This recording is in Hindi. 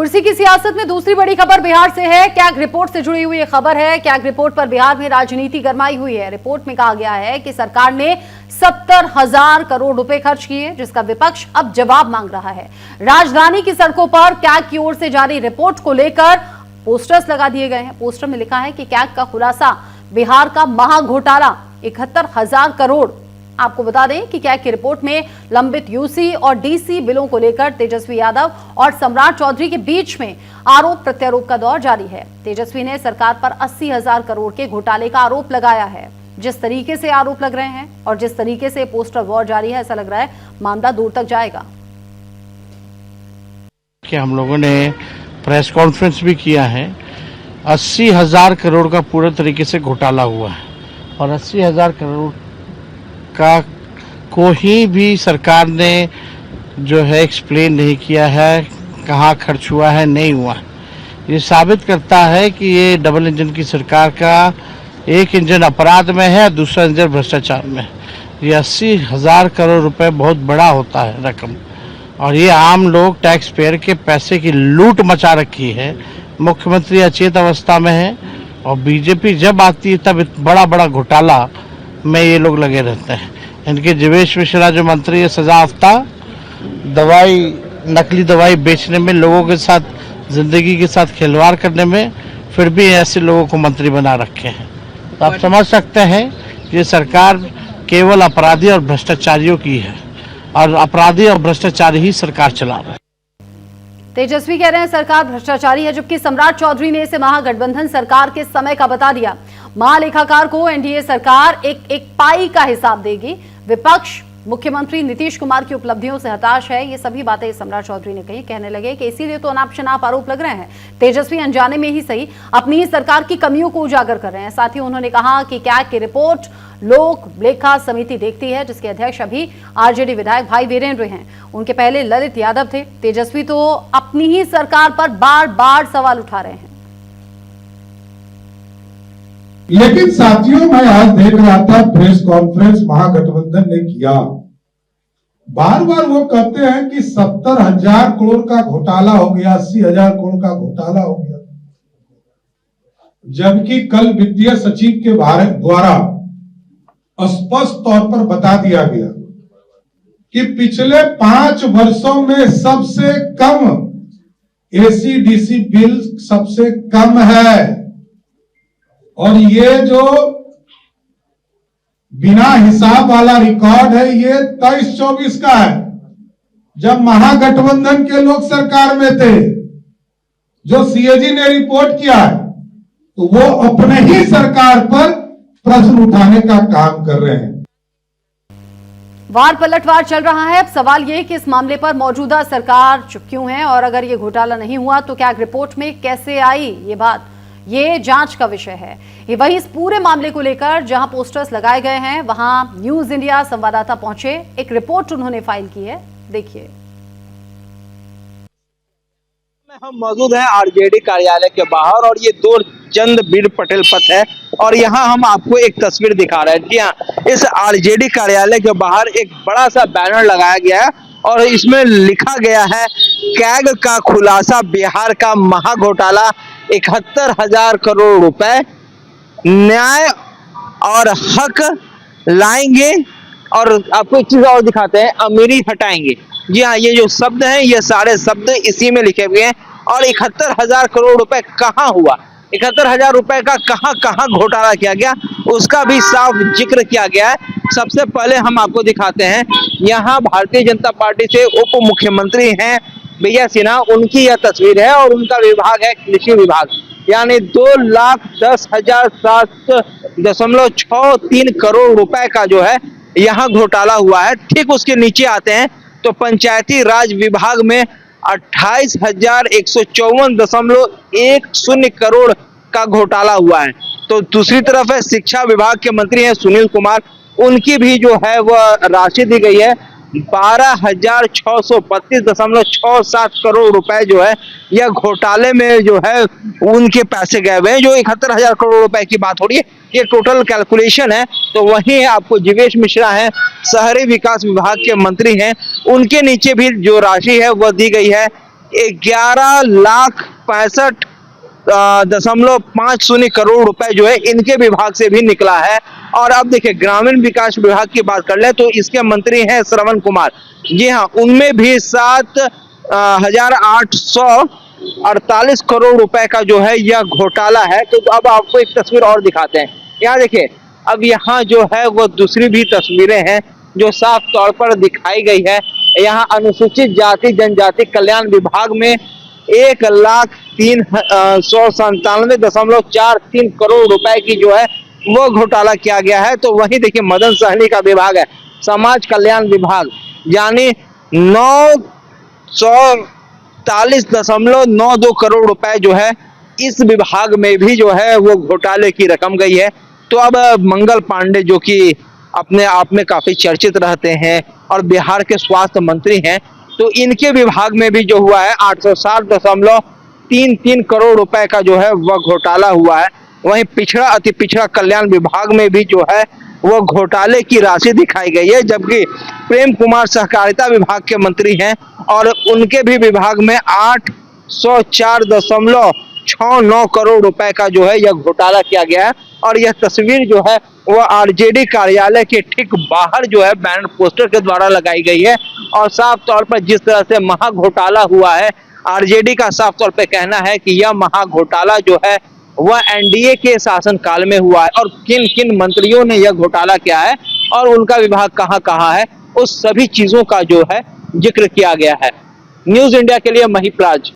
कुर्सी की सियासत में दूसरी बड़ी खबर बिहार से है। कैग रिपोर्ट से जुड़ी हुई खबर है। कैग रिपोर्ट पर बिहार में राजनीति गरमाई हुई है। रिपोर्ट में कहा गया है कि सरकार ने 70,000 करोड़ रुपए खर्च किए, जिसका विपक्ष अब जवाब मांग रहा है। राजधानी की सड़कों पर कैग की ओर से जारी रिपोर्ट को लेकर पोस्टर्स लगा दिए गए हैं। पोस्टर में लिखा है कि कैग का खुलासा, बिहार का महाघोटाला, 71,000 करोड़। आपको बता दें कि कैग की रिपोर्ट में लंबित यूसी और डीसी बिलों को लेकर तेजस्वी यादव और सम्राट चौधरी के बीच में आरोप प्रत्यारोप का दौर जारी है। तेजस्वी ने सरकार पर 80,000 करोड़ के घोटाले का आरोप लगाया है। जिस तरीके से आरोप लग रहे हैं और जिस तरीके से पोस्टर वॉर जारी है, ऐसा लग रहा है मामला दूर तक जाएगा। कि हम लोगों ने प्रेस कॉन्फ्रेंस भी किया है। 80,000 करोड़ का पूरे तरीके से घोटाला हुआ है और 80,000 करोड़ का को ही भी सरकार ने जो है एक्सप्लेन नहीं किया है, कहाँ खर्च हुआ है, नहीं हुआ। ये साबित करता है कि ये डबल इंजन की सरकार का एक इंजन अपराध में है, दूसरा इंजन भ्रष्टाचार में। ये 80,000 करोड़ रुपए बहुत बड़ा होता है रकम, और ये आम लोग टैक्स पेयर के पैसे की लूट मचा रखी है। मुख्यमंत्री अचेत अवस्था में है और बीजेपी जब आती है तब बड़ा बड़ा घोटाला में ये लोग लगे रहते हैं। इनके जीवेश मिश्रा जो मंत्री है, सजायाफ्ता दवाई, नकली दवाई बेचने में, लोगों के साथ, जिंदगी के साथ खिलवाड़ करने में, फिर भी ऐसे लोगों को मंत्री बना रखे हैं। तो आप समझ सकते हैं ये सरकार केवल अपराधी और भ्रष्टाचारियों की है और अपराधी और भ्रष्टाचारी ही सरकार चला रहा है। तेजस्वी कह रहे हैं सरकार भ्रष्टाचारी है, जबकि सम्राट चौधरी ने इसे महागठबंधन सरकार के समय का बता दिया। महालेखाकार को एनडीए सरकार एक पाई का हिसाब देगी। विपक्ष मुख्यमंत्री नीतीश कुमार की उपलब्धियों से हताश है। ये सभी बातें सम्राट चौधरी ने कही। कहने लगे कि इसीलिए तो अनाप शनाप आरोप लग रहे हैं। तेजस्वी अनजाने में ही सही अपनी ही सरकार की कमियों को उजागर कर रहे हैं। साथ ही उन्होंने कहा कि कैग की रिपोर्ट लोक लेखा समिति देखती है, जिसके अध्यक्ष अभी आरजेडी विधायक भाई वीरेंद्र हैं। उनके पहले ललित यादव थे। तेजस्वी तो अपनी ही सरकार पर बार बार सवाल उठा रहे हैं। लेकिन साथियों, मैं आज देख रहा था प्रेस कॉन्फ्रेंस महागठबंधन ने किया। बार बार वो कहते हैं कि 70,000 करोड़ का घोटाला हो गया, 80,000 करोड़ का घोटाला हो गया, जबकि कल वित्तीय सचिव के द्वारा स्पष्ट तौर पर बता दिया गया कि पिछले 5 वर्षों में सबसे कम एसीडीसी बिल सबसे कम है। और ये जो बिना हिसाब वाला रिकॉर्ड है, ये 23-24 का है, जब महागठबंधन के लोग सरकार में थे। जो सीएजी ने रिपोर्ट किया है, तो वो अपने ही सरकार पर प्रश्न उठाने का काम कर रहे हैं। वार पलटवार चल रहा है। अब सवाल यह कि इस मामले पर मौजूदा सरकार चुप क्यों है, और अगर ये घोटाला नहीं हुआ तो क्या रिपोर्ट में कैसे आई ये बात, ये जांच का विषय है। ये वही इस पूरे मामले को लेकर जहां पोस्टर्स लगाए गए हैं, वहां न्यूज इंडिया संवाददाता पहुंचे। एक रिपोर्ट उन्होंने फाइल की है, देखिए। हम मौजूद हैं आरजेडी कार्यालय के बाहर और ये दोरचंद वीर पटेल पथ है और यहाँ हम आपको एक तस्वीर दिखा रहे हैं। जी हाँ, इस आरजेडी कार्यालय के बाहर एक बड़ा सा बैनर लगाया गया है और इसमें लिखा गया है, कैग का खुलासा, बिहार का महाघोटाला, 71,000 करोड़ रुपए, न्याय और हक लाएंगे। और आपको एक चीज और दिखाते हैं, अमीरी हटाएंगे। जी हाँ, ये जो शब्द हैं, ये सारे शब्द इसी में लिखे हुए हैं। और 71,000 करोड़ रुपए कहाँ हुआ, 71,000 रुपए का कहाँ कहाँ घोटाला किया गया, उसका भी साफ जिक्र किया गया है। सबसे पहले हम आपको दिखाते हैं, यहाँ भारतीय जनता पार्टी से उप मुख्यमंत्री हैं भैया सिन्हा, उनकी यह तस्वीर है और उनका विभाग है कृषि विभाग। यानी 2,10,007.63 करोड़ रुपए का जो है यहाँ घोटाला हुआ है। ठीक उसके नीचे आते हैं तो पंचायती राज विभाग में 28,154.10 करोड़ का घोटाला हुआ है। तो दूसरी तरफ है शिक्षा विभाग के मंत्री हैं सुनील कुमार, उनकी भी जो है वह राशि दी गई है 12,632.67 करोड़ रुपए जो है यह घोटाले में जो है उनके पैसे गए हुए हैं। जो 71,000 करोड़ रुपए की बात हो रही है, ये टोटल कैलकुलेशन है। तो वहीं आपको जीवेश मिश्रा हैं, शहरी विकास विभाग के मंत्री हैं, उनके नीचे भी जो राशि है वह दी गई है 11,65,50 करोड़ रुपए जो है इनके विभाग से भी निकला है। और अब देखिए ग्रामीण विकास विभाग की बात कर ले तो इसके मंत्री हैं श्रवण कुमार। जी हाँ, उनमें भी 7,848 करोड़ रुपए का जो है यह घोटाला है। तो अब आपको एक तस्वीर और दिखाते हैं। यहाँ देखिए, अब यहाँ जो है वो दूसरी भी तस्वीरें हैं जो साफ तौर पर दिखाई गई है। यहाँ अनुसूचित जाति जनजाति कल्याण विभाग में 1,397.43 करोड़ रुपए की जो है वो घोटाला किया गया है। तो वहीं देखिए मदन सहनी का विभाग है समाज कल्याण विभाग, यानी 940.92 करोड़ रुपए जो है इस विभाग में भी जो है वो घोटाले की रकम गई है। तो अब मंगल पांडे जो कि अपने आप में काफी चर्चित रहते हैं और बिहार के स्वास्थ्य मंत्री हैं, तो इनके विभाग में भी जो हुआ है 860.33 करोड़ रुपए का जो है वह घोटाला हुआ है। वहीं पिछड़ा अति पिछड़ा कल्याण विभाग में भी जो है वो घोटाले की राशि दिखाई गई है, जबकि प्रेम कुमार सहकारिता विभाग के मंत्री हैं और उनके भी विभाग में 804.69 करोड़ रुपए का जो है यह घोटाला किया गया है। और यह तस्वीर जो है वो आरजेडी कार्यालय के ठीक बाहर जो है बैनर पोस्टर के द्वारा लगाई गई है। और साफ तौर पर जिस तरह से महा घोटाला हुआ है, आरजेडी का साफ तौर पर कहना है कि यह महा घोटाला जो है वह एनडीए के शासनकाल में हुआ है और किन किन मंत्रियों ने यह घोटाला किया है और उनका विभाग कहां कहां है, उस सभी चीजों का जो है जिक्र किया गया है। न्यूज इंडिया के लिए महिप राज।